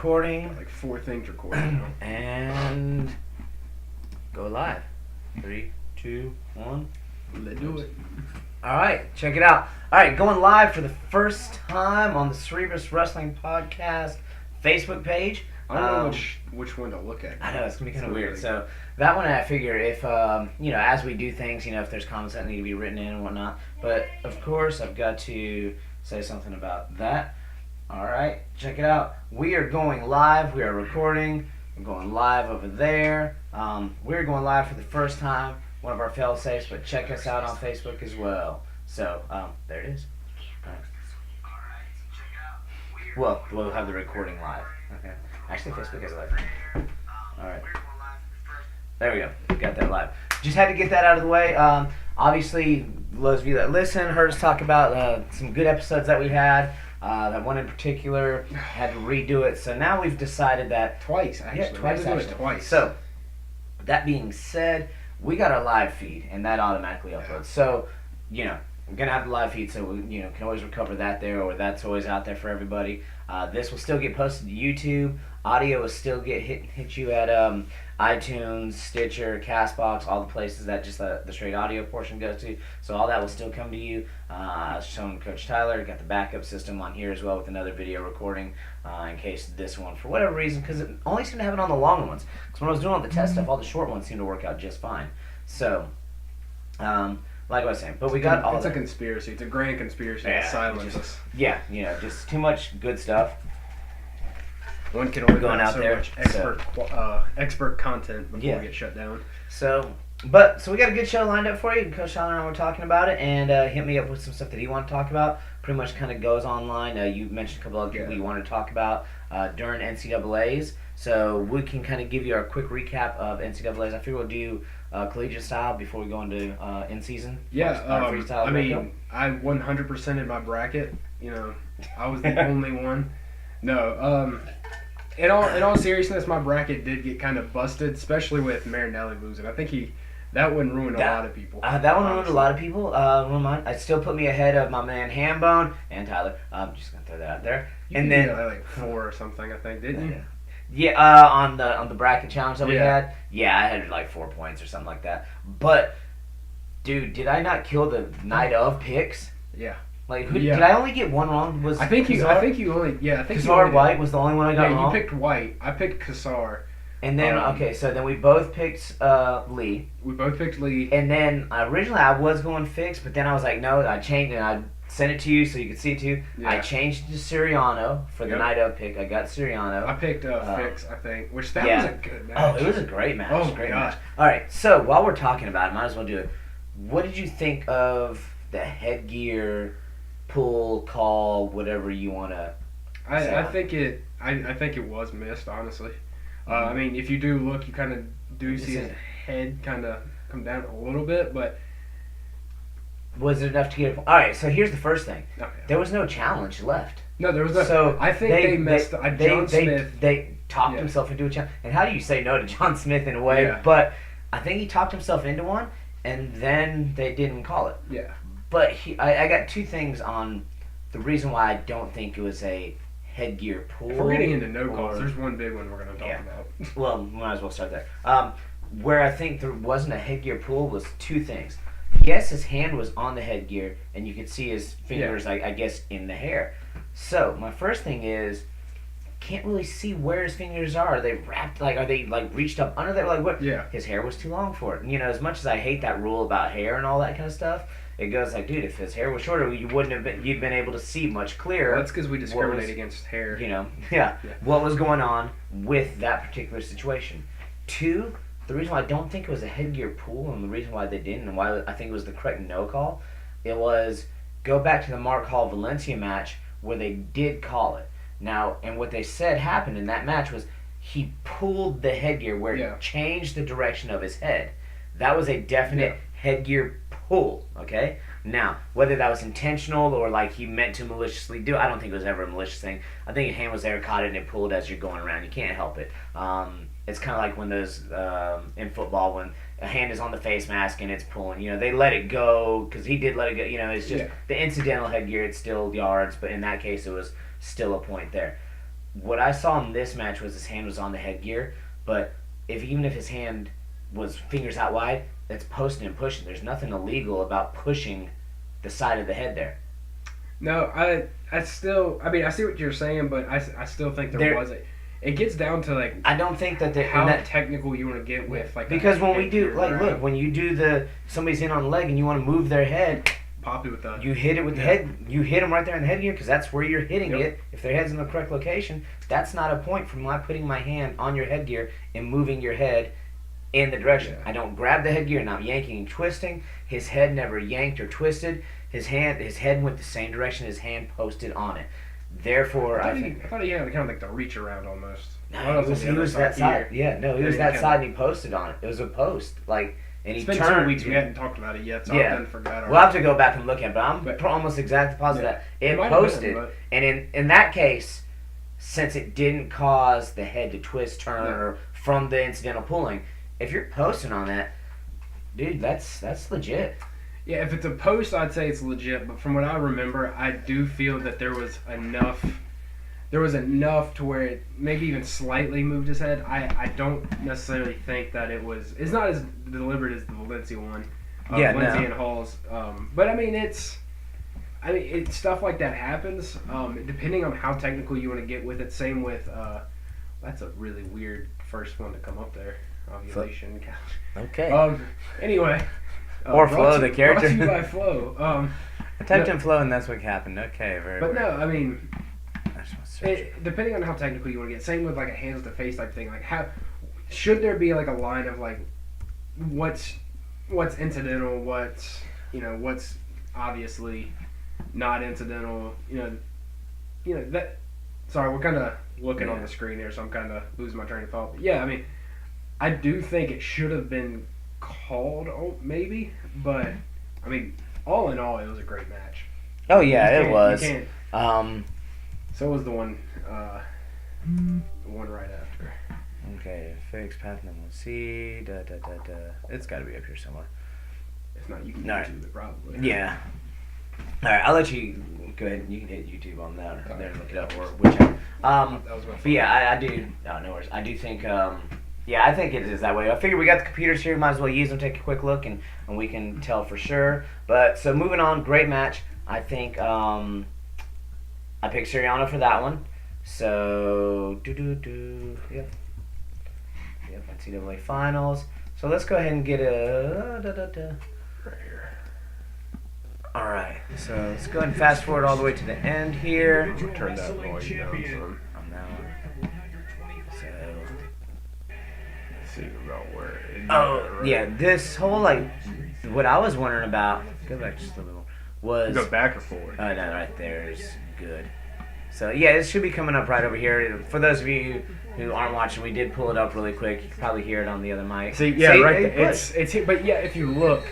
recording. Like 4 things recording now. And go live. 3, 2, 1. Let's do it. Alright, check it out. Alright, going live for the first time on the Cerebrus Wrestling Podcast Facebook page. I don't know which one to look at. I know, it's going to be kind of weird. So, that one I figure if, as we do things, if there's comments that need to be written in and whatnot. But, of course, I've got to say something about that. Alright, check it out. We are going live. We are recording. We're going live over there. We're going live for the first time. One of our fail-safes, but check us out on Facebook as well. So, there it is. Right. Well, we'll have the recording live. Okay. Actually, Facebook is live. Alright. There we go. Got that live. Just had to get that out of the way. Obviously, those of you that listen heard us talk about some good episodes that we had. That one in particular, had to redo it. So now we've decided that... Twice, actually. Yeah, twice, actually. Twice. So, that being said, we got a live feed, and that automatically uploads. So, we're going to have the live feed, so we can always recover that there, or that's always out there for everybody. This will still get posted to YouTube. Audio will still get hit you at iTunes, Stitcher, CastBox, all the places that just the straight audio portion goes to. So all that will still come to you. Showing Coach Tyler, got the backup system on here as well with another video recording in case this one, for whatever reason, because it only seemed to have it on the long ones. Because when I was doing all the test stuff, all the short ones seemed to work out just fine. So, like I was saying, but we got all. It's a conspiracy. It's a grand conspiracy to silence us. Yeah, just too much good stuff. One can only going out so there, much expert content before we get shut down. So we got a good show lined up for you. Coach Tyler and I were talking about it, and hit me up with some stuff that he wanted to talk about. Pretty much kind of goes online. You mentioned a couple of people you wanted to talk about during NCAA's. So we can kind of give you our quick recap of NCAA's. I figure we'll do collegiate style before we go into in season. Yeah, freestyle. I mean, I 100% in my bracket. I was the only one. No, in all seriousness, my bracket did get kind of busted, especially with Marinelli losing. I think that one ruined a lot of people. That one ruined a lot of people. It still put me ahead of my man Hambone and Tyler. I'm just gonna throw that out there. You and then like 4 or something, I think, didn't you? Yeah, on the bracket challenge that we had. Yeah, I had like 4 points or something like that. But dude, did I not kill the night of picks? Yeah. Like, did I only get one wrong? I think you only. Kassar White was the only one I got wrong. You picked White. I picked Kassar. And then so then we both picked Lee. We both picked Lee. And then originally I was going fixed, but then I was like, no, I changed and I sent it to you so you could see it too. Yeah. I changed it to Siriano for the night of pick. I got Siriano. I picked Fix, I think, which that was a good match. Oh, it was a great match. Oh, great God. match. All right, so while we're talking about it, might as well do it. What did you think of the headgear? Pull, call, whatever you want to say. I think it was missed, honestly. I mean, if you do look, you kind of do see his head kind of come down a little bit, but... Was it enough to get... Alright, so here's the first thing. There was no challenge left. No, there was no... So I think they messed... John Smith... They talked himself into a challenge. And how do you say no to John Smith in a way? Yeah. But I think he talked himself into one, and then they didn't call it. Yeah. But I got 2 things on the reason why I don't think it was a headgear pull. If we're getting into no calls, there's one big one we're going to talk about. Well, we might as well start there. Where I think there wasn't a headgear pull was 2 things. Yes, his hand was on the headgear, and you could see his fingers, I guess, in the hair. So, my first thing is, can't really see where his fingers are. Are they wrapped? Are they reached up under there? What? Yeah. His hair was too long for it. As much as I hate that rule about hair and all that kind of stuff, it goes dude, if his hair was shorter, you'd been able to see much clearer. Well, that's because we discriminate against hair. What was going on with that particular situation. 2, the reason why I don't think it was a headgear pull, and the reason why they didn't, and why I think it was the correct no call, it was go back to the Mark Hall Valencia match where they did call it. Now, and what they said happened in that match was he pulled the headgear where it changed the direction of his head. That was a definite headgear pull, okay? Now, whether that was intentional or he meant to maliciously do it, I don't think it was ever a malicious thing. I think your hand was there, caught it, and it pulled as you're going around. You can't help it. It's kind of like when those, in football, when a hand is on the face mask and it's pulling, they let it go, because he did let it go, it's just the incidental headgear, it's still yards, but in that case it was still a point there. what I saw in this match was his hand was on the headgear, but even if his hand was fingers out wide, that's posting and pushing. There's nothing illegal about pushing the side of the head there. No, I still, I mean, I see what you're saying, but I still think there was a. It gets down to like I don't think that how technical you want to get with like because when we do like look when you do somebody's in on the leg and you want to move their head, pop it with the you hit it with the head, you hit them right there in the headgear because that's where you're hitting it. If their head's in the correct location, that's not a point from my putting my hand on your headgear and moving your head in the direction. I don't grab the headgear and I'm yanking and twisting. His head never yanked or twisted. His head went the same direction his hand posted on it. Therefore, I thought he had kind of like the reach around almost. No, he was that side. Yeah, no, he was that side and he posted on it. It was a post. Like, and he turned. It's been 2 weeks. We hadn't talked about it yet, so I didn't forget. We'll have to go back and look at it, but I'm almost exactly positive that it posted. And in that case, since it didn't cause the head to twist, turn, or from the incidental pulling, if you're posting on that, dude, that's legit. Yeah, if it's a post, I'd say it's legit. But from what I remember, I do feel that there was enough to where it maybe even slightly moved his head. I don't necessarily think that it's not as deliberate as the Valencia one. Valencia and Hall's. But I mean, it's stuff like that happens. Depending on how technical you want to get with it. Same with, that's a really weird first one to come up there. Ovulation. Okay. Anyway. Or Flo, the character. Brought to you by Flo. I typed in Flo and that's what happened. Okay, very But weird. no, I mean, depending on how technical you want to get, same with like a hands to face type thing. Like, how should there be like a line of like what's incidental, what's obviously not incidental. You know that. Sorry, we're kind of looking on the screen here, so I'm kind of losing my train of thought. But yeah, I mean, I do think it should have been called, maybe, but I mean, all in all, it was a great match. Oh yeah, it was. So was the one right after. Okay, fix path number C. It's got to be up here somewhere. If not, you can YouTube it probably. Yeah. All right, I'll let you go ahead and you can hit YouTube on that or there and look it up or whichever. That was my but yeah, I do. No worries. I do think. Yeah, I think it is that way. I figure we got the computers here. Might as well use them, take a quick look, and we can tell for sure. But so moving on, great match. I think I picked Siriano for that one. So yep, NCAA finals. So let's go ahead and get a right here. All right. So let's go ahead and fast forward all the way to the end here. Turn that noise down some. On that one. See about where. Yeah. This whole what I was wondering about. Go back just a little. Was go back or forward? Oh no, right there is good. So yeah, it should be coming up right over here. For those of you who aren't watching, we did pull it up really quick. You can probably hear it on the other mic. See, yeah, right there. It's here, but yeah, if you look,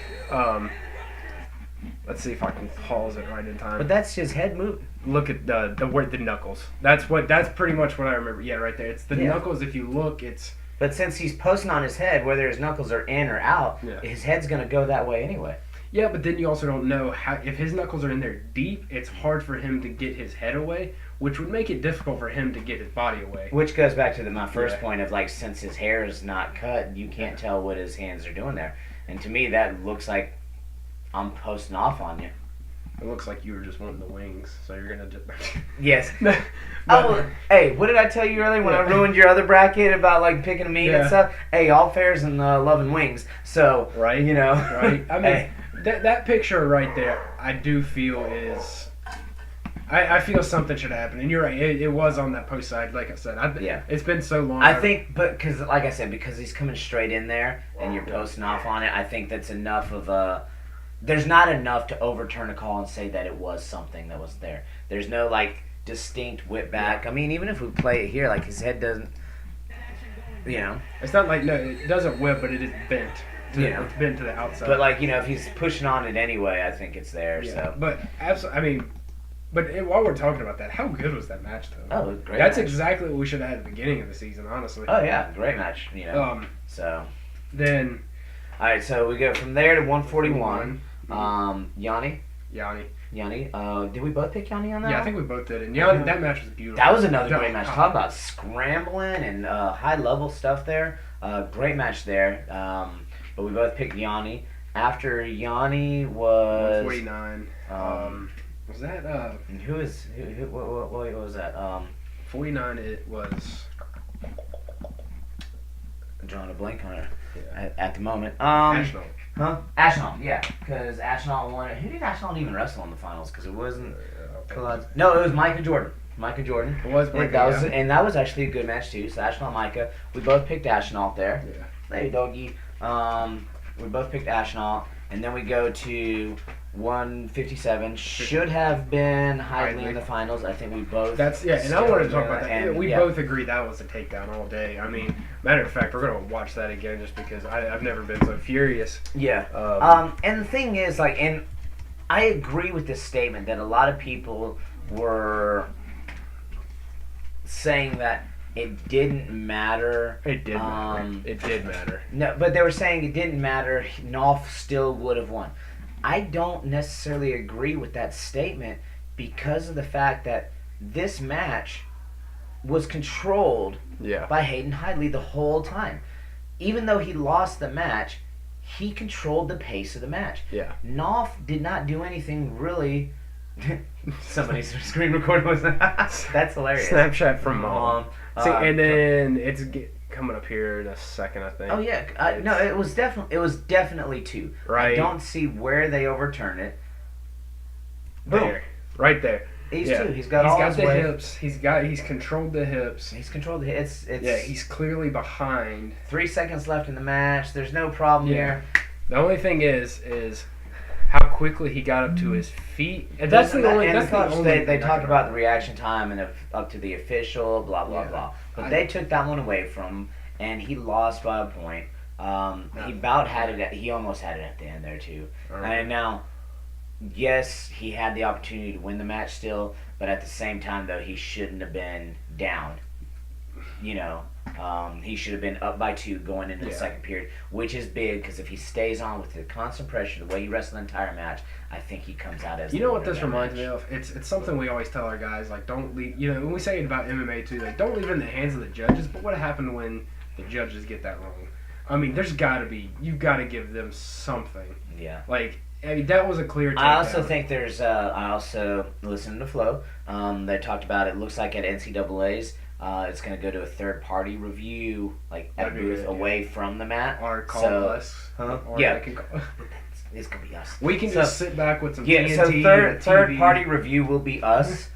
let's see if I can pause it right in time. But that's his head move. Look at the knuckles. That's pretty much what I remember. Yeah, right there. It's the knuckles. If you look, it's. But since he's posting on his head, whether his knuckles are in or out, his head's gonna go that way anyway. Yeah, but then you also don't know how if his knuckles are in there deep. It's hard for him to get his head away, which would make it difficult for him to get his body away. Which goes back to my first point of since his hair is not cut, you can't tell what his hands are doing there. And to me, that looks like I'm posting off on you. It looks like you were just wanting the wings, so you're gonna just. Yes. Hey, what did I tell you earlier when I ruined your other bracket about picking a meat and stuff? Hey, all fairs and loving wings. So right, right. I mean, that picture right there, I do feel is. I feel something should happen, and you're right. It was on that post side, like I said. It's been so long. I think, but because, like I said, because he's coming straight in there and you're posting off on it, I think that's enough of a. There's not enough to overturn a call and say that it was something that was there. There's no distinct whip back. I mean, even if we play it here, his head doesn't. It's not it doesn't whip, but it is bent. It's bent to the outside. But if he's pushing on it anyway, I think it's there. Yeah. So. But absolutely, I mean. But while we're talking about that, how good was that match, though? Oh, great. That's exactly what we should have had at the beginning of the season, honestly. Oh, yeah. Great match, So. Then. All right, so we go from there to 141. Yanni? Yanni. Yanni. Did we both pick Yanni on that? Yeah, I one? think we both did. And Yanni, that match was beautiful. That was another great match. Talk about scrambling and high level stuff there. Great match there. But we both picked Yanni. After Yanni was 49. Was that what was that? 49? It was. I'm drawing a blank on her Yeah. at the moment. National. Huh? Ashnall, yeah, because Ashnall won. Who did Ashnall even wrestle in the finals? Because it wasn't. No, it was Micah Jordan. Micah Jordan. It was Micah, and that was actually a good match too. So Ashnall, Micah. We both picked Ashnall there. Yeah. Hey, doggy. We both picked Ashnall, and then we go to 157. Should have been Hidley in the finals. I think we both. And I wanted to talk about that. And, we both agree that was a takedown all day. I mean, matter of fact, we're gonna watch that again just because I've never been so furious. Yeah. And the thing is, like, and I agree with this statement that a lot of people were saying that it didn't matter. It did matter. It did matter. No, but they were saying it didn't matter. Nolf still would have won. I don't necessarily agree with that statement because of the fact that this match was controlled by Hayden Hidley the whole time. Even though he lost the match, he controlled the pace of the match. Yeah. Nolf did not do anything really. Somebody's screen recording was that's hilarious. Snapchat from mom. See, and then it's coming up here in a second, I think. Oh yeah, no, it was definitely 2. Right. I don't see where they overturn it. There, right there. He's 2. He's got the weight. hips. He's controlled the hips. He's controlled the hits. He's clearly behind. 3 seconds left in the match. There's no problem here. The only thing is how quickly he got up to his feet. And that's the only. And That's the only. they talk about the reaction time and up to the official, blah blah blah. But they took that one away from him, and he lost by a point. He almost had it at the end there too. And now, yes, he had the opportunity to win the match still, but at the same time though, he shouldn't have been down. You know. He should have been up by 2 going into the second period, which is big because if he stays on with the constant pressure, the way he wrestled the entire match, I think he comes out as. You know what this reminds me of? It's something we always tell our guys, like, don't leave. You know, when we say it about MMA too, like, don't leave it in the hands of the judges. But what happened when the judges get that wrong? I mean, you've got to give them something. Yeah. Like, I mean, that was a clear takedown. I also think there's. I also listened to Flo. They talked about it. Looks like at NCAA's. It's going to go to a third-party review, like at a booth away from the mat. Or call us. Huh? Or yeah. It's going to be us. We can just sit back with some TNT. So third-party review will be us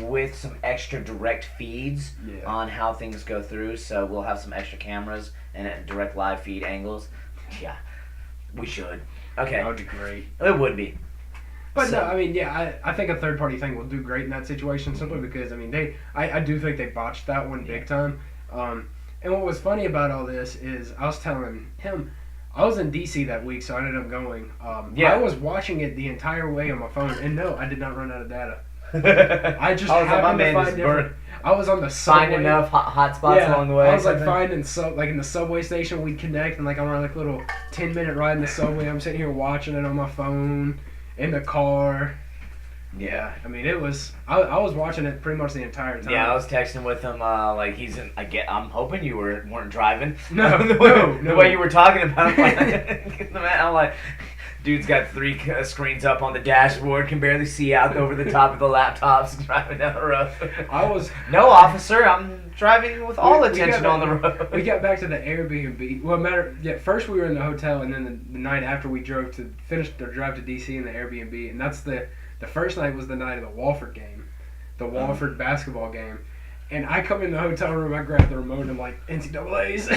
with some extra direct feeds on how things go through. So we'll have some extra cameras and direct live feed angles. Yeah, we should. Okay. That would be great. It would be. But no, I mean, I think a third-party thing will do great in that situation simply because, I mean, I do think they botched that one big time. And what was funny about all this is I was telling him, I was in D.C. that week, so I ended up going. I was watching it the entire way on my phone, and no, I did not run out of data. I just happened to find different. I was on the subway. Find enough hot spots along the way. I was like finding like in the subway station we'd connect, and like I'm on like a little 10-minute ride in the subway. I'm sitting here watching it on my phone. In the car. Yeah, I mean, it was. I was watching it pretty much the entire time. Yeah, I was texting with him. Like he's in. I'm hoping you weren't driving. No, the way you were talking about it. I'm like, dude's got 3 screens up on the dashboard, can barely see out over the top of the laptops driving down the road. No, officer, I'm driving with all attention on the road. We got back to the Airbnb. Well, first we were in the hotel, and then the night after we finished our drive to DC in the Airbnb, and that's the first night was the night of the Walford game, the Walford basketball game. And I come in the hotel room, I grab the remote, and I'm like, NCAA's.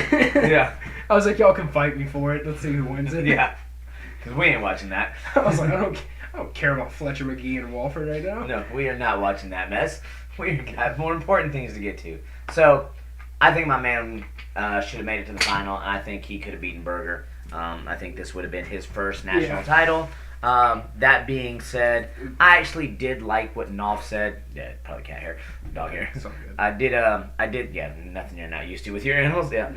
Yeah. I was like, y'all can fight me for it. Let's see who wins it. Yeah. Because we ain't watching that. I was like, I don't care about Fletcher McGee and Walford right now. No, we are not watching that mess. We got more important things to get to. So, I think my man should have made it to the final, and I think he could have beaten Berger. I think this would have been his first national title. That being said, I actually did like what Nolf said. Yeah, probably cat hair, dog hair. It's all good. I did, nothing you're not used to with your animals. Yeah.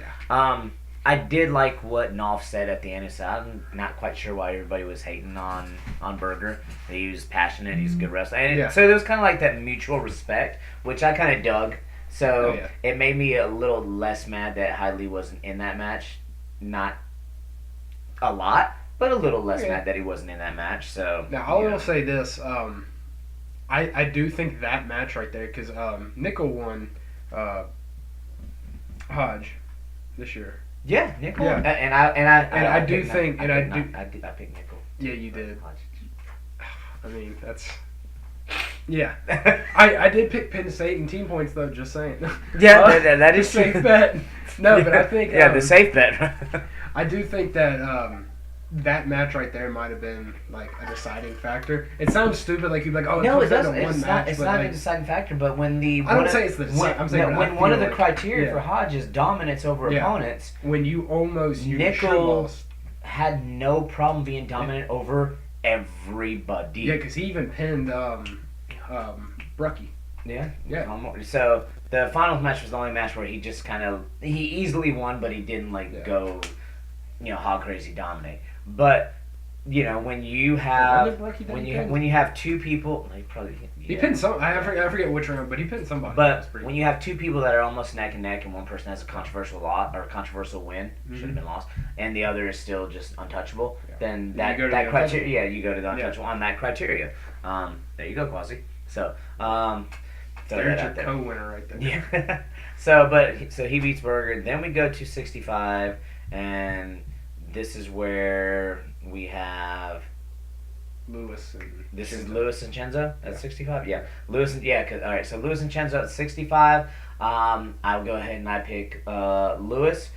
I did like what Nolf said at the end. He said, I'm not quite sure why everybody was hating on Berger. He was passionate. He's a good wrestler. And so there was kind of like that mutual respect, which I kind of dug. So it made me a little less mad that Hidley wasn't in that match. Not a lot, but a little less mad that he wasn't in that match. So now I will say this: I do think that match right there, because Nickel won Hodge this year. Yeah, Nickel. Yeah. I picked Nickel. Yeah, you did. I mean, that's. Yeah, I did pick Penn State in team points though. Just saying. Yeah, that is safe bet. No, but I think the safe bet. I do think that that match right there might have been like a deciding factor. It sounds stupid, like you'd be like, oh, no, it doesn't. It's not a deciding factor, but when the I don't say it's the deciding. I'm saying when one of the criteria for Hodge is dominance over opponents, when you almost Nickel had no problem being dominant over everybody. Yeah, because he even pinned Brucky. Yeah. So the finals match was the only match where he just he easily won, but he didn't go, hog crazy dominate. But when you have when you have two people, he pinned some. I forget which round, but he pinned somebody. But when you have two people that are almost neck and neck, and one person has a controversial loss or a controversial win, should have been lost, and the other is still just untouchable, then that criteria, you go to the untouchable on that criteria. There you go, Quasi. So, there's your co-winner right there. Yeah. So he beats Berger. Then we go to 65, and this is where we have Lewis and this Chenzo. Is Lewis and Chenzo at 65. Yeah, Lewis and all right. So Lewis and Chenzo at 65. I'll go ahead and I pick Lewis.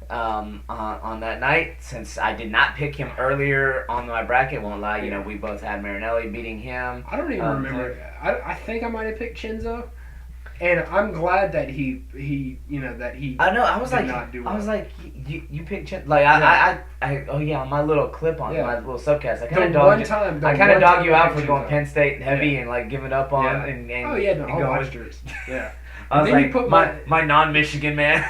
On that night, since I did not pick him earlier on my bracket, won't lie, we both had Marinelli beating him. I don't even remember. I think I might have picked Chenzo, and I'm glad that he I know. I was did like, not do well. I was like, you picked Chenzo. Like on my little clip on my little subcast, I kind of dog you out for going Penn State heavy and giving up on and I watched yours. Yeah, I was like, my non-Michigan man.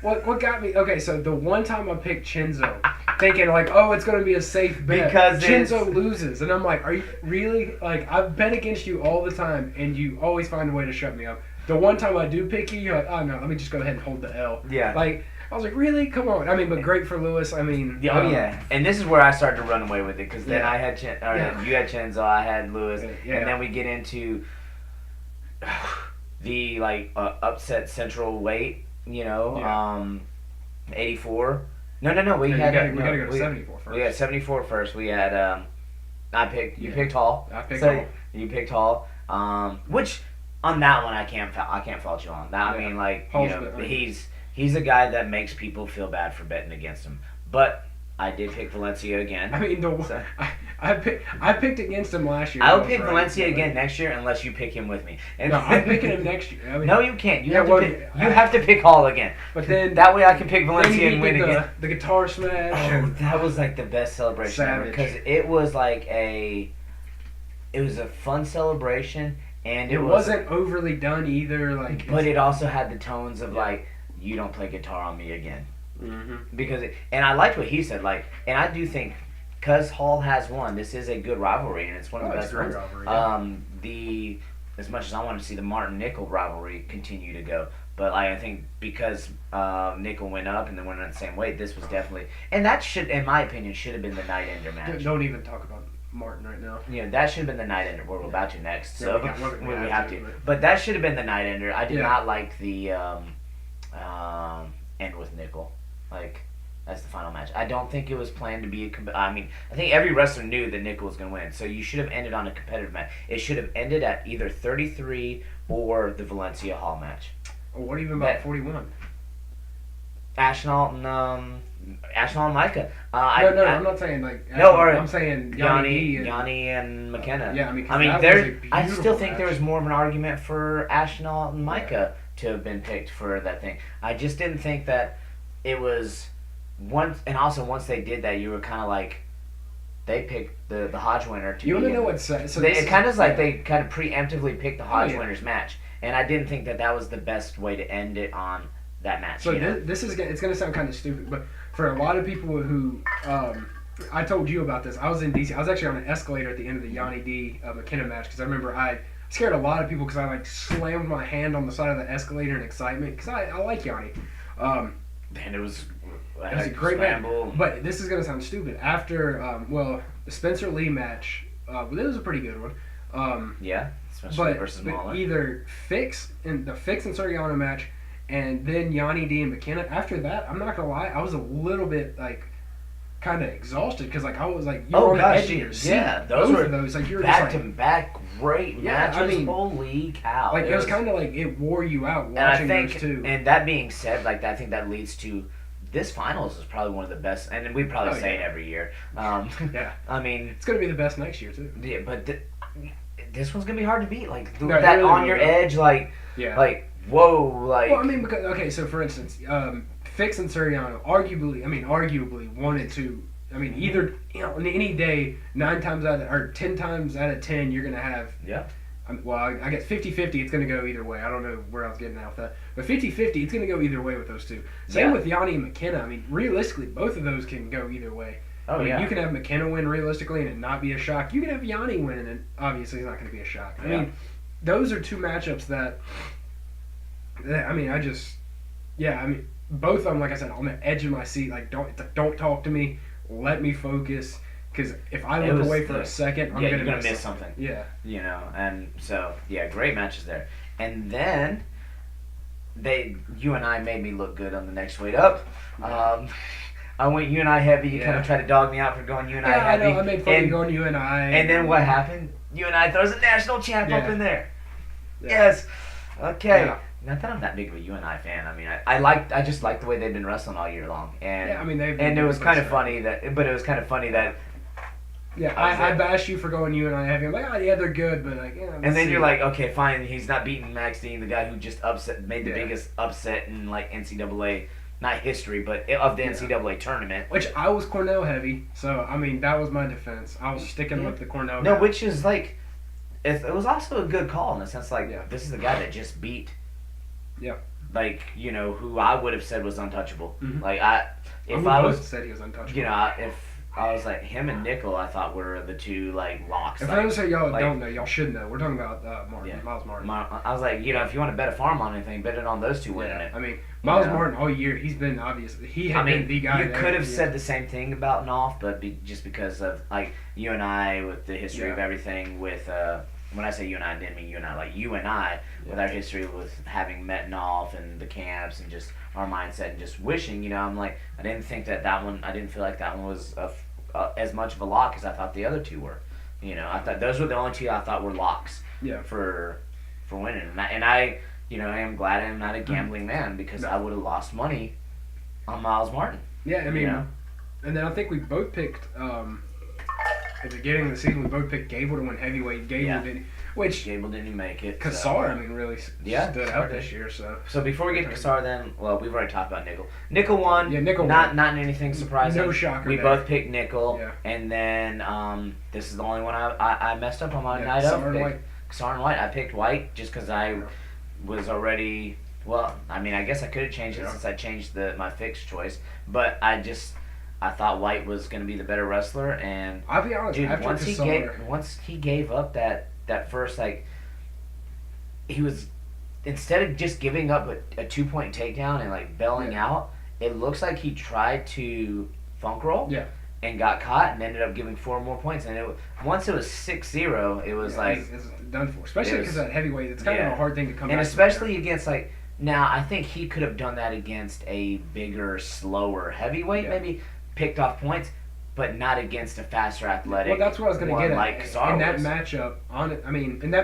What got me? Okay, so the one time I picked Chenzo, thinking it's going to be a safe bet because Chenzo loses, and I'm like, are you really? Like, I've bet against you all the time, and you always find a way to shut me up. The one time I do pick you, you're like, oh no, let me just go ahead and hold the L. Yeah. Like, I was like, really? Come on. I mean, but great for Lewis. I mean, And this is where I started to run away with it, because then I had you had Chenzo, I had Lewis, and then we get into the upset central weight. 84. No. We gotta go to 74 first. We got 74 first. We had you picked Hall. I picked Hall. You picked Hall. Which on that one I can't fault you on. That I mean he's a guy that makes people feel bad for betting against him. But I did pick Valencia again. I mean, I picked against him last year. I'll pick Valencia again next year unless you pick him with me. No, I'm picking him next year. I mean, no, you can't. You have to pick Hall again. But then that way I can pick Valencia and win again. The guitar smash. Oh, that was the best celebration ever, because it was it was a fun celebration, and it wasn't overly done either. But it also had the tones of you don't play guitar on me again. Mm-hmm. And I liked what he said. And I do think, because Hall has won, this is a good rivalry, and it's one of the best ones. Rivalry, as much as I want to see the Martin Nickel rivalry continue to go, but I think because Nickel went up and then went on the same way, this was definitely, and that should, in my opinion, should have been the night ender match. Don't even talk about Martin right now. That should have been the night ender. We're about to next, so we have to. But But that should have been the night ender. I did not like the end with Nickel. That's the final match. I don't think it was planned to be I think every wrestler knew that Nickel was going to win. So you should have ended on a competitive match. It should have ended at either 33 or the Valencia Hall match. Well, what even about 41? Ashnall and Micah. No, I'm not saying I'm saying Yanni and McKenna. I still think there was more of an argument for Ashnall and Micah to have been picked for that thing. I just didn't think that it was once they did that, you were kind of they picked the Hodge winner to. You want to know what's so it kind of they kind of preemptively picked the Hodge winner's match, and I didn't think that was the best way to end it on that match. So you know? this is it's gonna sound kind of stupid, but for a lot of people who I told you about this. I was in DC. I was actually on an escalator at the end of the Yanni D McKenna match because I remember I scared a lot of people because I like slammed my hand on the side of the escalator in excitement because I like Yanni. And it was a great match. But this is gonna sound stupid. After the Spencer Lee match, it was a pretty good one. Yeah, especially versus Mahler. Either Fix and Soriano match, and then Yanni D and McKenna. After that, I'm not gonna lie, I was a little bit like kind of exhausted because like I was like you were on the edge of your seat. Yeah, those were those like you're back just, to back great matches. I mean, holy cow! Like it was kind of like it wore you out watching and I think, those two. And that being said, like I think that leads to this finals is probably one of the best, and we probably say it every year. Yeah, I mean it's gonna be the best next year too. Yeah, but this one's gonna be hard to beat. Like No, that really on your edge, like whoa, like. Well, I mean, because okay, so for instance, Fix and Soriano, arguably wanted to. I mean, either on any day, 10 times out of 10, you're gonna have. Yeah. I guess 50-50, it's going to go either way. I don't know where I was getting at with that. But 50-50, it's going to go either way with those two. Same with Yanni and McKenna. I mean, realistically, both of those can go either way. Oh, I mean, you can have McKenna win realistically and it not be a shock. You can have Yanni win and it obviously it's not going to be a shock. I mean, those are two matchups that I mean, both of them, like I said, on the edge of my seat. Like, don't talk to me. Let me focus. Because if I look away for a second, I'm going to miss something. Yeah. You know, and so, great matches there. And then, you and I made me look good on the next weight up. I went you and I heavy. You kind of tried to dog me out for going you and I heavy. I know. I made fun of you going you and I. And then what happened? You and I throws a national champ up in there. Yeah. Yes. Okay. Yeah. Not that I'm that big of a you and I fan. I mean, I just like the way they've been wrestling all year long. And I mean, it was kind of funny that. Yeah, I bashed you for going you and I heavy. I'm like, they're good, but like, and then you're like, okay, fine, he's not beating Max Dean, the guy who just made the biggest upset in like NCAA, not history, but of the NCAA tournament. Which I was Cornell heavy, so I mean that was my defense. I was sticking with the Cornell. No, guy. which is like, it was also a good call in the sense like this is the guy that just beat. Yeah. Like who I would have said was untouchable. Mm-hmm. Like if I was said he was untouchable. If I was like him and Nickel, I thought were the two like locks. If I don't say y'all don't know, y'all should know. We're talking about Miles Martin. I was like, if you want to bet a farm on anything, bet it on those two winning it. I mean, Miles Martin all year, he's been obviously been the guy. You could have said the same thing about Knopf, but just because of like you and I with the history of everything with. When I say you and I didn't mean you and I, like you and I, with our history with having met Knopf and the camps and just our mindset and just wishing, I'm like, I didn't think that one, I didn't feel like that one was as much of a lock as I thought the other two were. I thought those were the only two I thought were locks for winning. And I am glad I'm not a gambling man because I would have lost money on Miles Martin. Yeah, I mean, and then I think we both picked, at the beginning of the season, we both picked Gable to win heavyweight. Gable didn't make it. Kassar, I mean, really stood out this year. So before we get to Kassar, then, well, we've already talked about Nickel. Nickel won. Yeah, Nickel not won. anything surprising. No shocker. We both picked Nickel, and then this is the only one I messed up on my night up. Kassar and White. I picked White just because I was already. Well, I mean, I guess I could have changed it since I changed my fixed choice, but I thought White was going to be the better wrestler, and I'll be honest. dude, after once he gave up that first, like, he was, instead of just giving up a 2-point takedown and like belling out, it looks like he tried to funk roll and got caught and ended up giving 4 more points. And once it was 6-0, it was like it's done for. Especially because that heavyweight, it's kind of a hard thing to come. And back especially against like. Now I think he could have done that against a bigger, slower heavyweight, maybe. Picked off points, but not against a faster athletic. Well, that's what I was going to get at. Like Kassar in that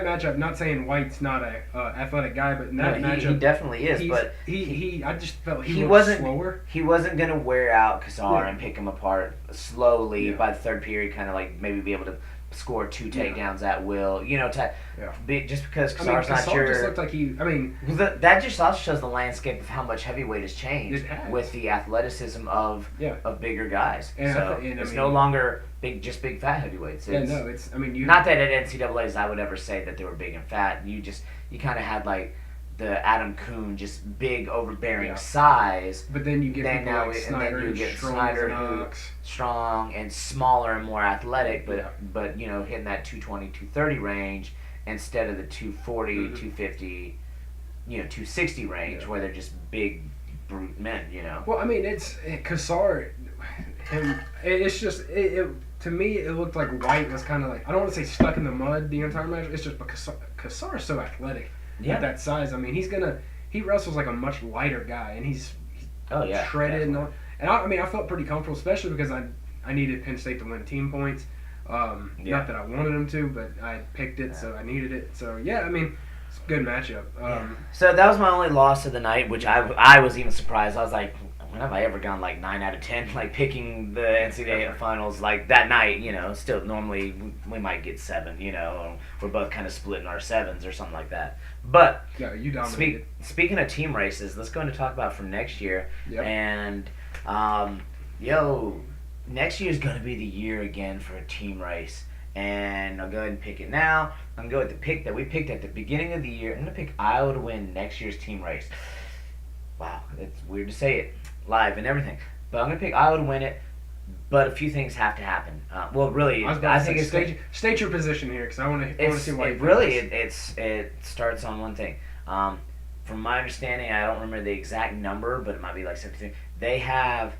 matchup, not saying White's not a athletic guy, but in that matchup, he definitely is. But I just felt he wasn't slower. He wasn't going to wear out Kassar and pick him apart slowly by the third period. Kind of like maybe be able to score 2 takedowns at will. Just because Kassar's not your. Just looked like he. I mean, that just also shows the landscape of how much heavyweight has changed with the athleticism of bigger guys. And it's no longer big fat heavyweights. It's. I mean, not that at NCAA's I would ever say that they were big and fat. You kind of had like the Adam Kuhn just big overbearing Yeah. size. But then you get Then people now like and Snyder then you and get Strong Snyder and who Knox. strong and smaller and more athletic, but Yeah. but you know hitting that 220, 230 range instead of the 240, 250, 260 range Yeah. where they're just big brute men. Well, I mean, it's Kassar. It's just to me, it looked like White was kind of like, I don't want to say stuck in the mud the entire match. It's just because Kassar is so athletic Yeah. at that size. I mean, he wrestles like a much lighter guy, and he's Oh yeah, shredded and definitely. all. And I felt pretty comfortable, especially because I needed Penn State to win team points. Yeah. Not that I wanted them to, but I picked it, so I needed it. So yeah, I mean, it's a good matchup. So that was my only loss of the night, which I was even surprised. I was like, when have I ever gone like 9 out of 10, like picking the NCAA finals like that night? Still normally we might get 7. Or we're both kind of splitting our 7s or something like that. But Yeah, you dominated. speaking of team races, let's go into talk about for next year. Yep. And next year is going to be the year again for a team race. And I'll go ahead and pick it now. I'm going to go with the pick that we picked at the beginning of the year. I'm going to pick Iowa to win next year's team race. Wow, it's weird to say it live and everything. But I'm going to pick Iowa to win it. But a few things have to happen. Really, I was about I to think say, it's state your position here, because I want to see why. it starts on one thing. From my understanding, I don't remember the exact number, but it might be like 73. They have,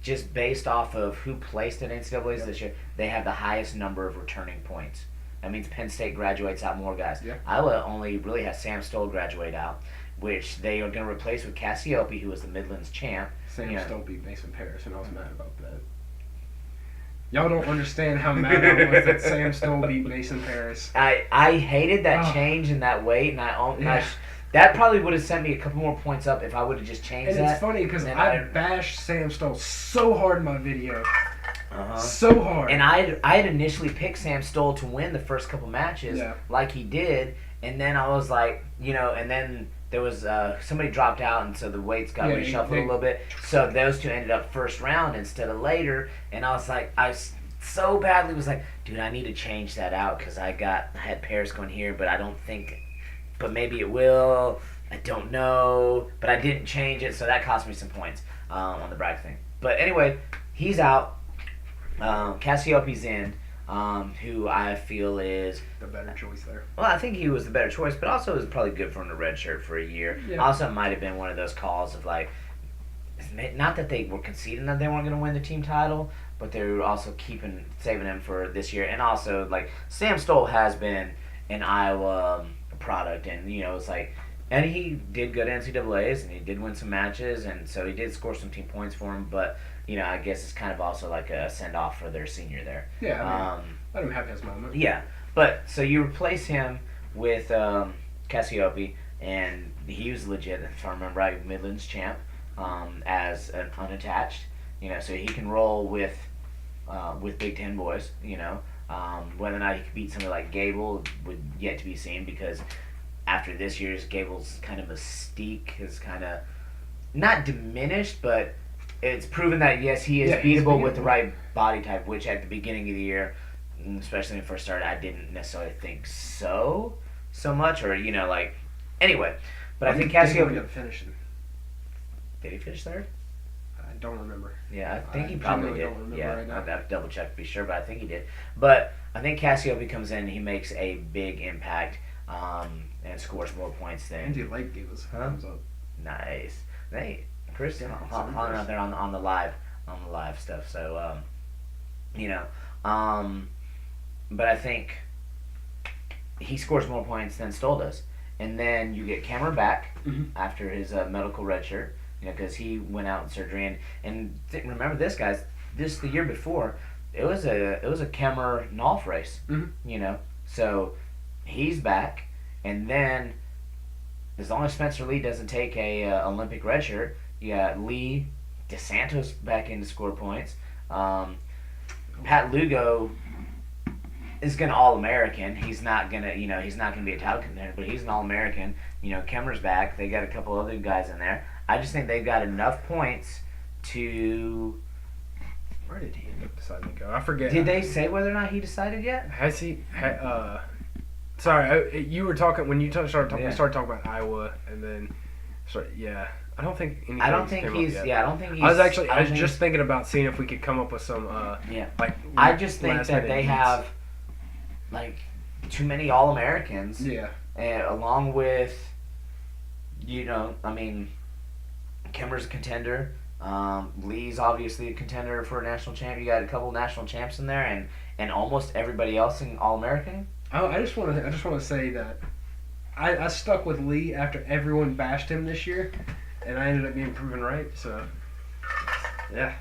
just based off of who placed in NCAA's this year, they have the highest number of returning points. That means Penn State graduates out more guys. Yeah. Iowa only really has Sam Stoll graduate out, which they are going to replace with Cassiope, who was the Midlands champ. Sam Stoll beat Mason Paris, and I was mad about that. Y'all don't understand how mad I was that Sam Stoll beat Mason Paris. I hated that change in that weight, and that probably would have sent me a couple more points up if I would have just changed And that. it's funny because And I bashed Sam Stoll so hard in my video. Uh-huh. So hard. And I had initially picked Sam Stoll to win the first couple matches, like he did, and then I was like, and then there was somebody dropped out, and so the weights got reshuffled a little bit. So those two ended up first round instead of later, and I was like, so badly was like, dude, I need to change that out because I had Paris going here, but I don't think, but maybe it will. I don't know, but I didn't change it, so that cost me some points on the bracket thing. But anyway, he's out. Cassiope's in, who I feel is the better choice there. Well, I think he was the better choice, but also it was probably good for him to redshirt for a year. Yeah. Also, it might have been one of those calls of like, not that they were conceding that they weren't going to win the team title, but they were also saving him for this year. And also, like, Sam Stoll has been an Iowa product, and it's like, and he did good NCAAs, and he did win some matches, and so he did score some team points for him. But I guess it's kind of also like a send off for their senior there. Yeah, I mean, let him have his moment. Yeah, but so you replace him with Cassiope, and he was legit, if I remember right, Midlands champ, as an unattached. So he can roll with Big Ten boys. Whether or not he could beat somebody like Gable would yet to be seen, because after this year's, Gable's kind of mystique has kind of not diminished, but it's proven that yes, he is beatable with the right body type, which at the beginning of the year, especially when it first started, I didn't necessarily think so much, or anyway. But I think Cassiope did he finish third? I don't remember. Yeah, I think he probably did. Don't remember Yeah, right now. I'd have to double check to be sure, but I think he did. But I think Cassiope comes in, he makes a big impact, and scores more points than. Andy Lake gave us a thumbs up. Nice. Hey, Chris, Yeah, hollering out there on the live stuff. So, but I think he scores more points than Stoll does, and then you get Cameron back after his medical red shirt. Because he went out in surgery, and remember this, guys. This the year before, it was a Kemmer Nolf race. So he's back, and then as long as Spencer Lee doesn't take a Olympic red shirt, you got Lee DeSantos back in to score points. Pat Lugo is gonna All-American. He's not gonna he's not gonna be a title contender, but he's an All-American. Kemmer's back. They got a couple other guys in there. I just think they've got enough points to. Where did he end up deciding to go? I forget. Did they say whether or not he decided yet? Has he? Sorry, you were talking when you started talking. Yeah. We started talking about Iowa, and then, yeah. I don't think anything I don't think came he's. up yet. Yeah, I don't think he's. I was think just thinking about seeing if we could come up with some. Yeah. Like I just think last that minute they beats. have like too many All Americans. Yeah. And along with, I mean, Kimmer's a contender. Lee's obviously a contender for a national champ. You got a couple national champs in there, and almost everybody else in All American. Oh, I just want to say that I stuck with Lee after everyone bashed him this year, and I ended up being proven right. So, yeah,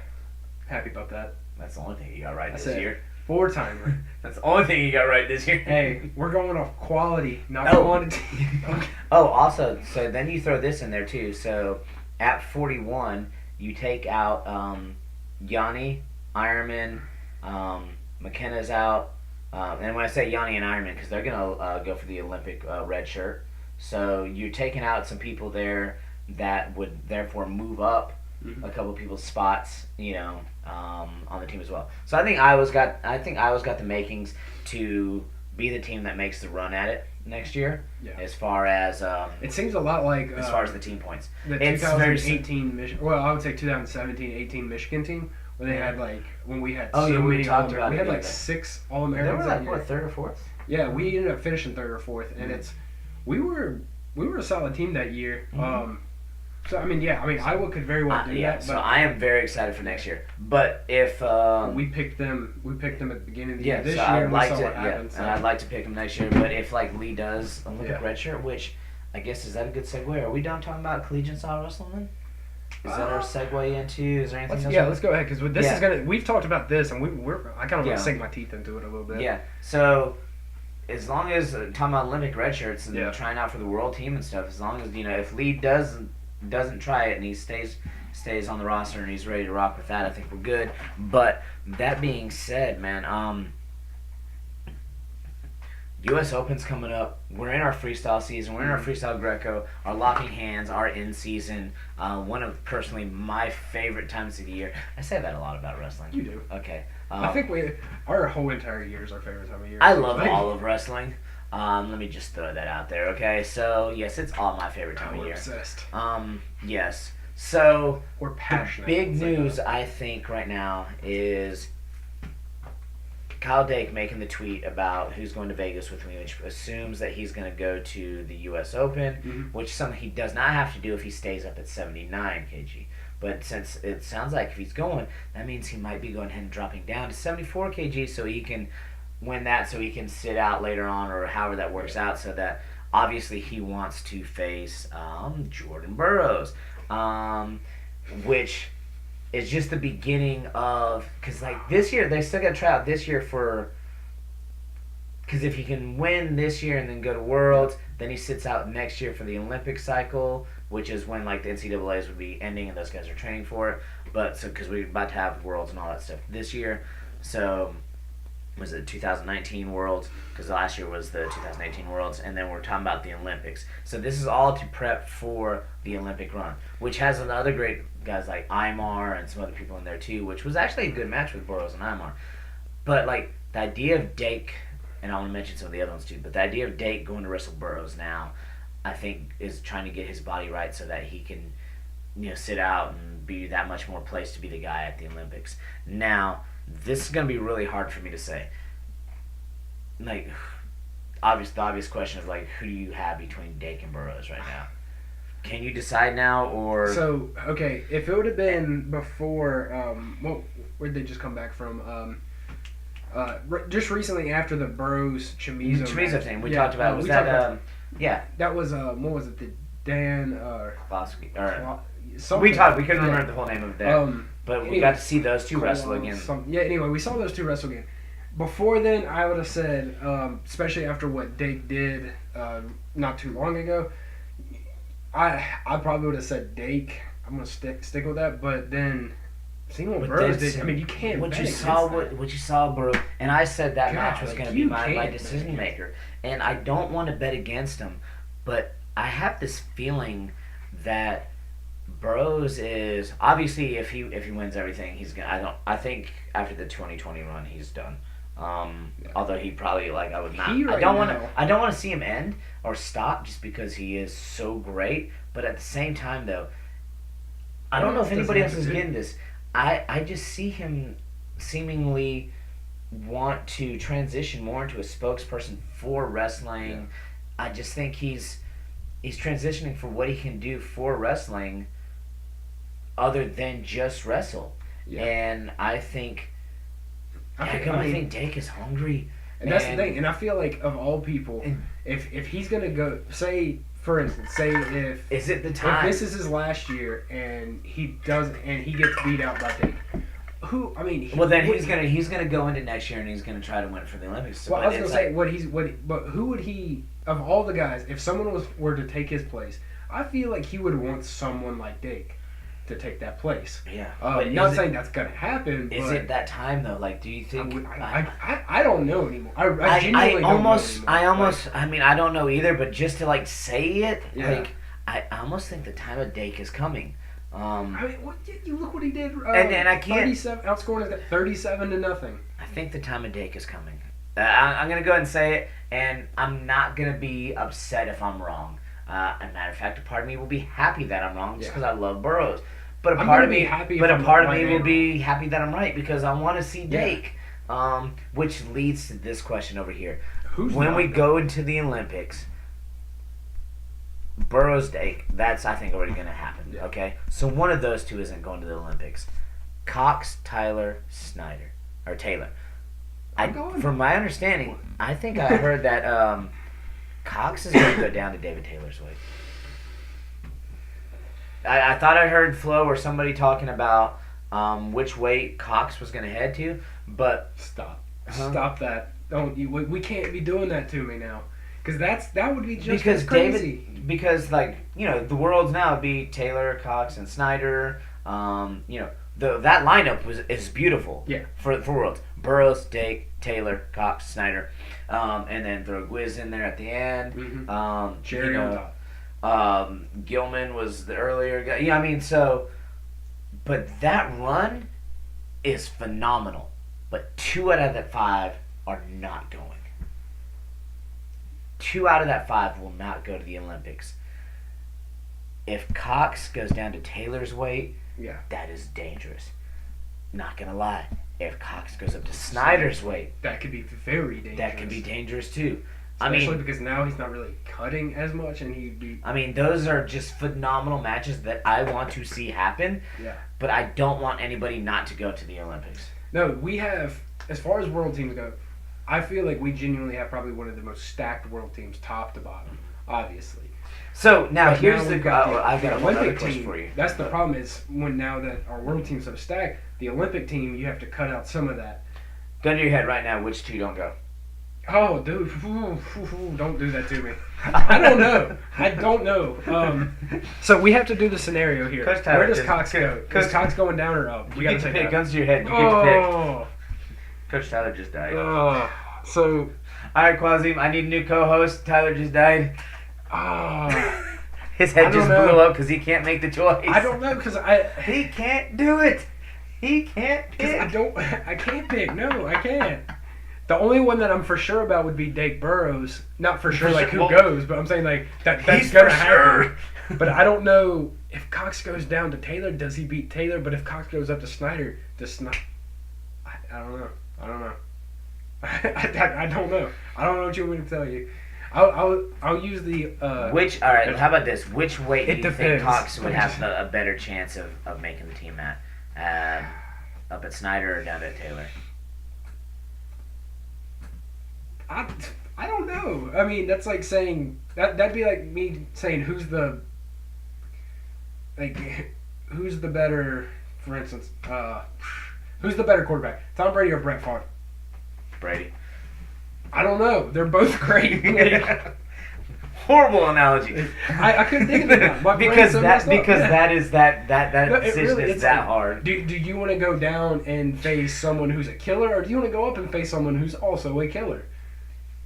happy about that. That's the only thing you got right That's this it. year. 4-timer. That's the only thing you got right this year. Hey, we're going off quality, not Oh. quantity. Oh, also, so then you throw this in there too. So at 41, you take out Yanni, Ironman, McKenna's out. And when I say Yanni and Ironman, because they're going to go for the Olympic red shirt. So you're taking out some people there that would therefore move up a couple of people's spots, on the team as well. So I think Iowa's got the makings to be the team that makes the run at it next year. Yeah. As far as It seems a lot like as far as the team points, the it's very 2018 Michigan. Well, I would say 2017-18 Michigan team, where they had when we had Oh, so yeah, we many talked All-Amer- about we it had the like other day. 6 They All-Americans were that like year. what, third or fourth? Yeah, we ended up finishing 3rd or 4th, and we were a solid team that year. So Iowa could very well do that. So But I am very excited for next year. But if we picked them at the beginning of the year. This so year, I'd and we like saw to, what happened. and I'd like to pick him next year. But if Lee does Olympic Yeah. red shirt, which I guess is that a good segue? Are we done talking about collegiate style wrestling then? Is that our segue into? Is there anything else? Let's go ahead because this is gonna. We've talked about this, and I kind of want Yeah. to sink my teeth into it a little bit. Yeah. So as long as talking about Olympic red shirts and Yeah. trying out for the world team and stuff, as long as if Lee doesn't try it and he stays on the roster and he's ready to rock with that, I think we're good. But that being said, man, U.S. Open's coming up. We're in our freestyle season. We're in our freestyle greco. Our locking hands are in season. One of personally my favorite times of the year. I say that a lot about wrestling. You do. Okay. I think our whole entire year is our favorite time of year. I love all of wrestling. Let me just throw that out there, okay? So, yes, it's all my favorite time of We're year. obsessed. Yes. So, We're passionate. big It's like news, that. I think, right now is Kyle Dake making the tweet about who's going to Vegas with me, which assumes that he's going to go to the U.S. Open, which is something he does not have to do if he stays up at 79 kg. But since it sounds like if he's going, that means he might be going ahead and dropping down to 74 kg so he can win that, so he can sit out later on or however that works out, so that obviously he wants to face Jordan Burroughs, which is just the beginning of, because this year they still got to try out this year for, because if he can win this year and then go to Worlds, then he sits out next year for the Olympic cycle, which is when the NCAA's would be ending and those guys are training for it. But so because we're about to have Worlds and all that stuff this year, so was it 2019 Worlds? Because last year was the 2018 Worlds, and then we're talking about the Olympics. So this is all to prep for the Olympic run, which has other great guys like Imar and some other people in there too, which was actually a good match with Burroughs and Imar. But the idea of Dake, and I want to mention some of the other ones too, but the idea of Dake going to wrestle Burroughs now, I think is trying to get his body right so that he can, sit out and be that much more placed to be the guy at the Olympics. Now, this is going to be really hard for me to say. The obvious question is who do you have between Dake and Burroughs right now? Can you decide now, or So okay, if it would have been before, where'd they just come back from? Just recently after the Burroughs Chamizo Chamizo match. thing we talked about? Was we that talked about- yeah, that was what was it? The Dan Klosky, or something. we couldn't Yeah. remember the whole name of that, but we got to see those two wrestle again. Anyway, we saw those two wrestle again. Before then, I would have said, especially after what Dake did not too long ago, I probably would have said Dake. I'm gonna stick with that. But then seeing what Burroughs did, you can't. What bet you against saw, that. what you saw, Burroughs, and I said that God, match was going to be you my can't bet decision against maker, and I don't want to bet against him, but I have this feeling that Burroughs is obviously if he wins everything, he's gonna. I think after the 2020 run, he's done. Although he probably I would not. He right I don't want to see him end or stop just because he is so great. But at the same time, though, I don't know if anybody else is getting this. I just see him seemingly want to transition more into a spokesperson for wrestling. Yeah. I just think he's transitioning for what he can do for wrestling, other than just wrestle. Yeah. And I think. I think Dake is hungry. And that's the thing. And I feel like of all people, if he's gonna go, say for instance, if is it the time? If this is his last year and he gets beat out by Dake, he's gonna go into next year and he's gonna try to win for the Olympics. Well, I was gonna say but who would he, of all the guys, if someone were to take his place, I feel like he would want someone like Dake to take that place. Yeah. Not saying that's gonna happen. Is it that time though? Do you think? I don't know anymore. I genuinely don't know anymore. I don't know either. But just to say it, yeah. I almost think the time of Dake is coming. You look what he did. And I can't. 37 outscoring his 37-0. I think the time of Dake is coming. I'm gonna go ahead and say it, and I'm not gonna be upset if I'm wrong. As a matter of fact, a part of me will be happy that I'm wrong just because I love Burroughs. But a part of me will be happy that I'm right because I want to see Dake. Which leads to this question over here. When we go into the Olympics, Burroughs, Dake, that's, I think, already going to happen. Yeah. Okay? So one of those two isn't going to the Olympics. Cox, Tyler, Snyder. Or Taylor. From my understanding, I think I heard that Cox is going to go down to David Taylor's weight. I thought I heard Flo or somebody talking about which weight Cox was going to head to, but stop that! Don't you? We can't be doing that to me now, because that would be just as crazy. The world's now would be Taylor, Cox, and Snyder. That lineup is beautiful. Yeah. For worlds, Burroughs, Dake, Taylor, Cox, Snyder, and then throw Gwiz in there at the end. Mm-hmm. Cherry on top. Gilman was the earlier guy. But that run is phenomenal. But 2 out of that 5 are not going. 2 out of that 5 will not go to the Olympics. If Cox goes down to Taylor's weight, that is dangerous. Not gonna lie. If Cox goes up to Snyder's weight, that could be very dangerous. That could be dangerous too. Especially because now he's not really cutting as much, and he'd be. Those are just phenomenal matches that I want to see happen. Yeah. But I don't want anybody not to go to the Olympics. No, we have, as far as world teams go, I feel like we genuinely have probably one of the most stacked world teams, top to bottom, obviously. So now I've got one other Olympic question team. for you. That's the problem is now that our world team's so stacked, the Olympic team, you have to cut out some of that. Gun to your head right now, which 2 don't go? Oh, dude, don't do that to me. I don't know. So we have to do the scenario here. Where does Cox go? Is Cox going down or up? You get to pick. Guns to your head. You get to pick. Coach Tyler just died. So. All right, Quasim, I need a new co-host. Tyler just died. His head just blew up because he can't make the choice. I don't know because he can't do it. He can't pick. I can't pick. No, I can't. The only one that I'm for sure about would be Dake Burroughs. Not for sure, who goes, but I'm saying that's gonna happen. But I don't know if Cox goes down to Taylor. Does he beat Taylor? But if Cox goes up to Snyder, does Snyder? I don't know. I don't know. I don't know. I don't know what you want me to tell you. I'll use the. Which all right? How about this? Which weight do you think Cox would have a better chance of making the team at? Up at Snyder or down at Taylor? I don't know. That's like saying that'd be like me saying who's the better, for instance, who's the better quarterback, Tom Brady or Brett Favre? Brady. I don't know. They're both great. Horrible analogy. I couldn't think of that. Because that decision is that hard. Do you want to go down and face someone who's a killer, or do you want to go up and face someone who's also a killer?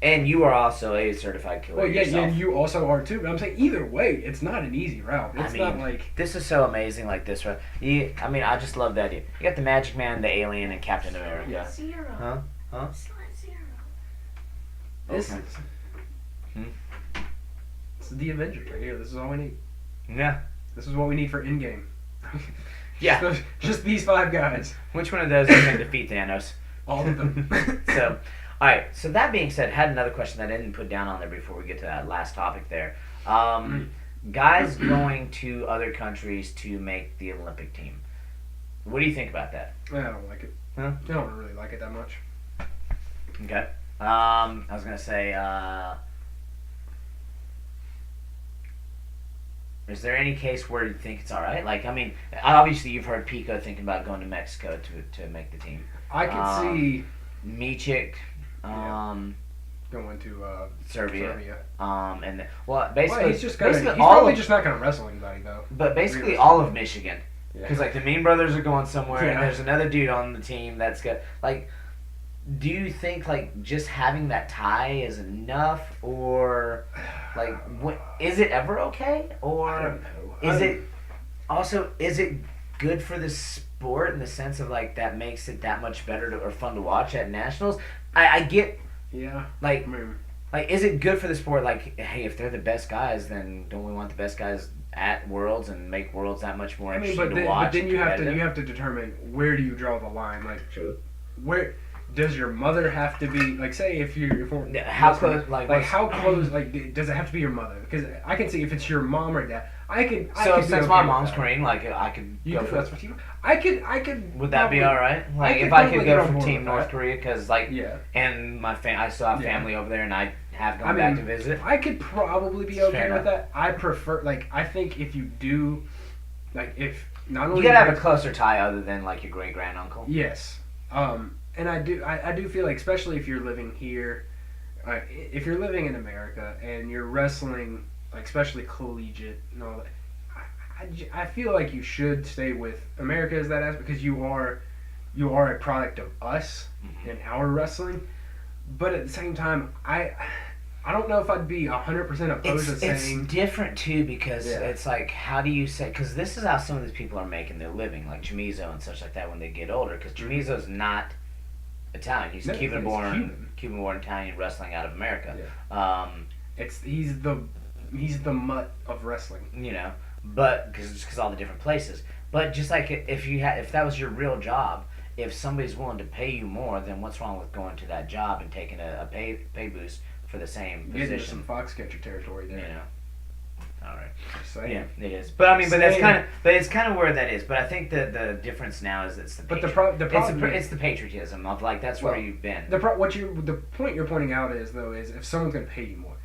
And you are also a certified killer yourself. Yeah, and you also are too. But I'm saying either way, it's not an easy route. It's not like... This is so amazing, this route. I just love that idea. You got the Magic Man, the Alien, and Captain America. Yeah. Huh? Huh? This Okay. is this is the Avengers right here. This is all we need. Yeah. This is what we need for in-game. Yeah. Just these 5 guys. Which one of those is going to defeat Thanos? All of them. So, alright, so that being said, had another question that I didn't put down on there before we get to that last topic there. Guys going to other countries to make the Olympic team. What do you think about that? I don't like it. Huh? I don't really like it that much. Okay. I was going to say, is there any case where you think it's alright? Like, I mean, obviously you've heard Pico thinking about going to Mexico to make the team. I could see Michik, going to Serbia. And well, basically, he's just gonna, basically he's all probably of, just not going to wrestle anybody though. but basically Realistically. all of Michigan, Yeah. because like the Mean Brothers are going somewhere, and Yeah. there's another dude on the team that's got like. Do you think like just having that tie is enough, or like is it ever okay, I or don't know. is it good for the sport in the sense of like that makes it that much better or fun to watch at nationals? I get Yeah. like. I mean, Like, is it good for the sport? Like, hey, if they're the best guys, then don't we want the best guys at Worlds and make Worlds that much more interesting to watch? but then and you have competitive? to determine where do you draw the line. Like, where does your mother have to be? Like, say if we're How close? Like how close? Like, does it have to be your mother? Because I can see if it's your mom or dad. I could. So be since okay my with mom's that. Korean, like I could You go could, for. that's what you. I could. Would that be probably- all right? Like could if I could probably go get on for board Team with North that. Korea, because like Yeah. and I still have Yeah. family over there, and I have I gone back mean, to visit. I could probably be Fair okay enough. with that. I prefer I think if you do, like if not only You gotta have a closer tie other than like your great grand uncle. yes, and I do feel like especially if you're living here, if you're living in America and you're wrestling like especially collegiate and all that, I feel like you should stay with America as that aspect because you are a product of us and our wrestling, but at the same time I don't know if I'd be 100% opposed to saying It's different too because Yeah. it's like how do you say because this is how some of these people are making their living like Chamizo and such like that when they get older because Chamizo's not Italian, he's No, he's Cuban born Cuban. Italian wrestling out of America. he's the mutt of wrestling. You know, but because all the different places, but just like if that was your real job, if somebody's willing to pay you more, then what's wrong with going to that job and taking a pay boost for the same Getting into position? some Foxcatcher territory there. You know. All right. Just saying. Yeah, it is. But I mean, but Same. it's kind of where that is. But I think the difference now is it's the But the patriotism. problem It's the patriotism of like that's where Well, you've been. the point you're pointing out is though is if someone's going to pay you more,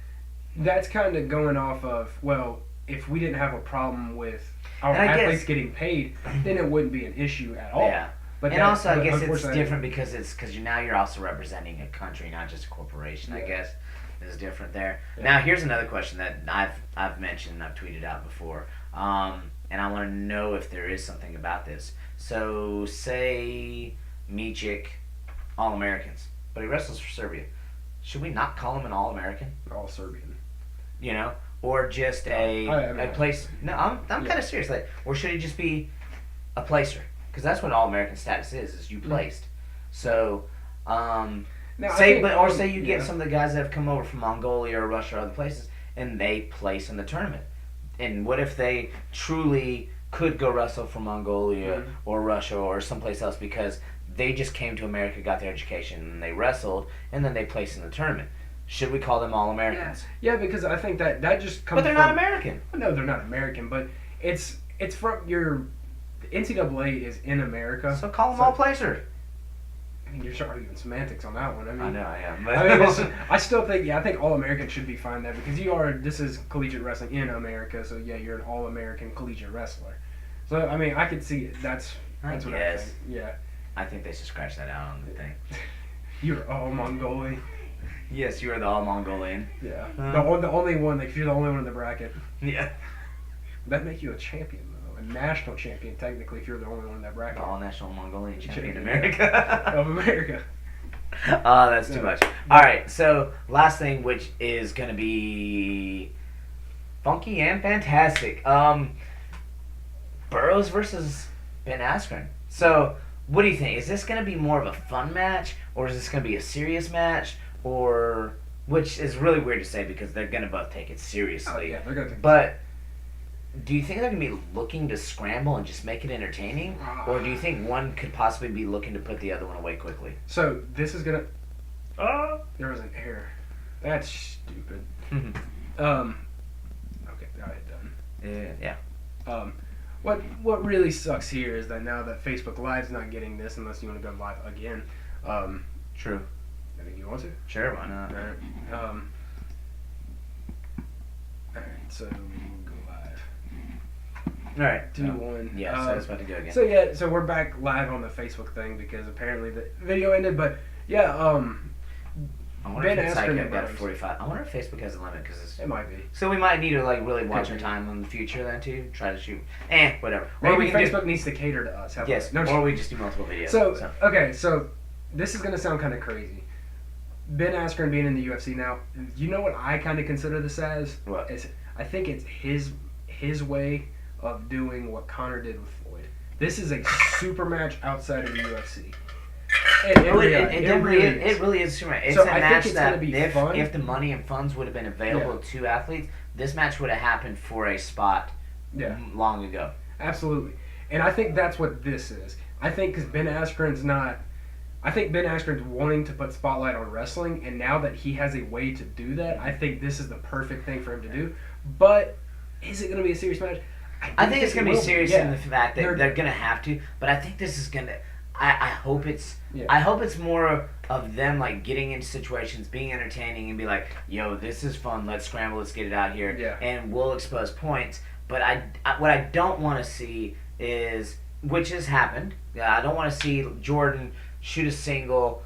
that's kind of going off of well, if we didn't have a problem with our And I athletes guess- getting paid, then it wouldn't be an issue at all. Yeah. But And that- also, I but guess it's unfortunately- different because you're also representing a country, not just a corporation. I Yeah. guess is different there. Yeah. Now, here's another question that I've mentioned, and I've tweeted out before, and I want to know if there is something about this. So, say Michik, All Americans, but he wrestles for Serbia. Should we not call him an All American? all Serbian. You know, or just I mean, a place? No, I'm Yeah. kind of serious. Like, or should he just be a placer? Because that's what All American status is you placed. So, Now, I say, think- but or say you get yeah. some of the guys that have come over from Mongolia or Russia or other places, and they place in the tournament. And what if they truly could go wrestle from Mongolia Mhm. or Russia or someplace else because they just came to America, got their education, and they wrestled, and then they placed in the tournament? Should we call them All Americans? Yeah, because I think that just comes. But they're from, not American. No, they're not American, but it's from your. The NCAA is in America. So call them All Placer. I mean, you're arguing semantics on that one. I mean, I know I am. I mean, I still think, I think All American should be fine there because this is collegiate wrestling in America, so yeah, you're an All American collegiate wrestler. So I mean, I could see that's I what I guess. think. Yeah, I think they should scratch that out on the thing. you're all Mongolian. Yes, you are the All Mongolian. Yeah, Huh? the only one. Like if you're the only one in the bracket, Yeah. that make you a champion though, a national champion technically if you're the only one in that The bracket All National Mongolian Champion Champion. America. of America. Oh, that's too Yeah. much. Alright, so last thing, which is going to be funky and fantastic. Burroughs versus Ben Askren. So, what do you think? Is this going to be more of a fun match, or is this going to be a serious match, or which is really weird to say because they're going to both take it seriously. Oh, yeah, they're going to. But do you think they're going to be looking to scramble and just make it entertaining, or do you think one could possibly be looking to put the other one away quickly? So this is gonna. There was an error. That's stupid. Okay, got it done. Yeah. What really sucks here is that now that Facebook Live's not getting this unless you want to go live again. True. I think you want to. Sure, why not? Alright. Alright, so we'll go live. All right. 2-1. Yeah, so I was about to go again. So we're back live on the Facebook thing because apparently the video ended. But yeah, I wonder Ben if it's like Askren I've got a and 45. I wonder if Facebook has a limit because it might be. So we might need to like really watch our Could be. time in the future then too. Try to shoot. Whatever. Maybe we can Facebook needs to cater to us. How about Yes. that? No, or we just do multiple videos. So okay, so this is gonna sound kind of crazy. Ben Askren being in the UFC now, you know what I kind of consider this as? What? I think it's his way of doing what Conor did with Floyd. This is a super match outside of the UFC. It really is super. It's So a I think match it's that gonna be if, fun. if the money and funds would have been available to athletes, this match would have happened for a spot long ago. Absolutely. And I think that's what this is. I think because Ben Askren's not... I think Ben Askren's wanting to put spotlight on wrestling, and now that he has a way to do that, I think this is the perfect thing for him to do. But is it going to be a serious match? I think it's going to be serious Yeah. in the fact that they're going to have to, but I think this is going to... I hope it's more of them like getting into situations, being entertaining, and be like, yo, this is fun, let's scramble, let's get it out here, and we'll expose points. But what I don't want to see is, which has happened, I don't want to see Jordan shoot a single,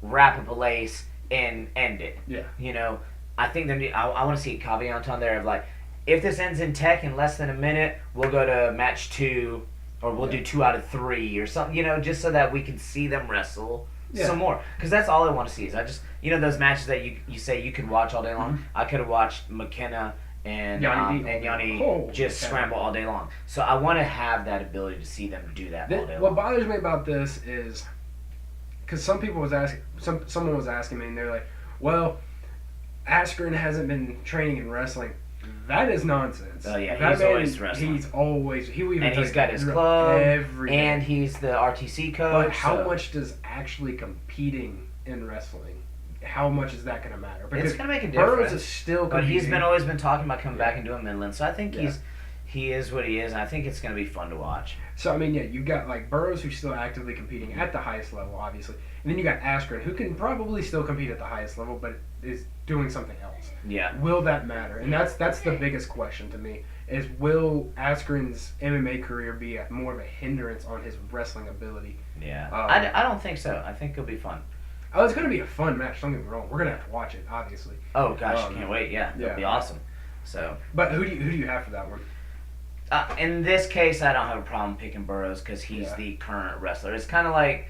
wrap up a lace, and end it. Yeah. You know, I think I want to see a caveat on there of like, if this ends in tech in less than a minute, we'll go to match 2, or we'll do 2 out of 3 or something, you know, just so that we can see them wrestle some more. Because that's all I want to see is those matches that you say you could watch all day long. Mm-hmm. I could have watched McKenna and Yanni just scramble all day long. So I want to have that ability to see them do that all day long. What bothers me about this is, because someone was asking me, and they're like, well, Askren hasn't been training in wrestling. That is nonsense. Oh yeah, he's always wrestling. He's got his club, everything. And he's the RTC coach. But how much does actually competing in wrestling? How much is that going to matter? Because it's going to make a difference. Burroughs is still competing. But he's always been talking about coming back and doing Midland. So I think he is what he is, and I think it's going to be fun to watch. So I mean, you've got like Burroughs who's still actively competing at the highest level, obviously, and then you got Askren who can probably still compete at the highest level, but is doing something else. Yeah. Will that matter? And that's the biggest question to me: is will Askren's MMA career be more of a hindrance on his wrestling ability? Yeah. I don't think so. I think it'll be fun. Oh, it's going to be a fun match. Don't get me wrong. We're going to have to watch it, obviously. Oh gosh, I can't wait. Yeah, it'll be awesome. So. But who do you have for that one? In this case, I don't have a problem picking Burroughs because he's the current wrestler. It's kind of like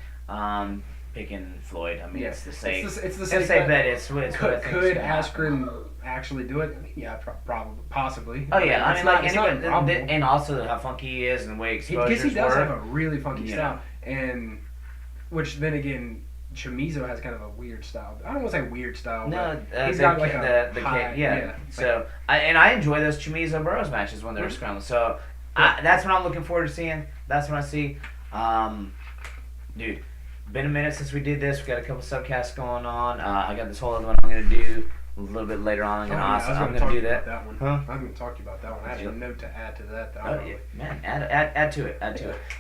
picking Floyd. I mean, it's the same. It's the same bet. Could Askren actually do it? Yeah, probably, possibly. Oh yeah, I mean, like anybody, and also how funky he is and the way exposures because he does work. have a really funky style, and which then again, Chamizo has kind of a weird style. I don't want to say weird style. No, but he's got like a high, So I enjoy those Chamizo Burroughs matches when they're scrambling. So that's what I'm looking forward to seeing. That's what I see. Dude, been a minute since we did this. We got a couple subcasts going on. I got this whole other one I'm gonna do a little bit later on. I'm gonna do that. Huh? I was gonna talk to you about that one. I had a note to add to that. Man, add to it.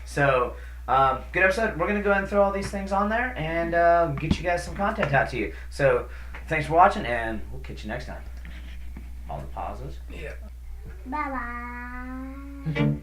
So. Good episode. We're going to go ahead and throw all these things on there and get you guys some content out to you. So, thanks for watching, and we'll catch you next time. All the pauses. Yeah. Bye-bye.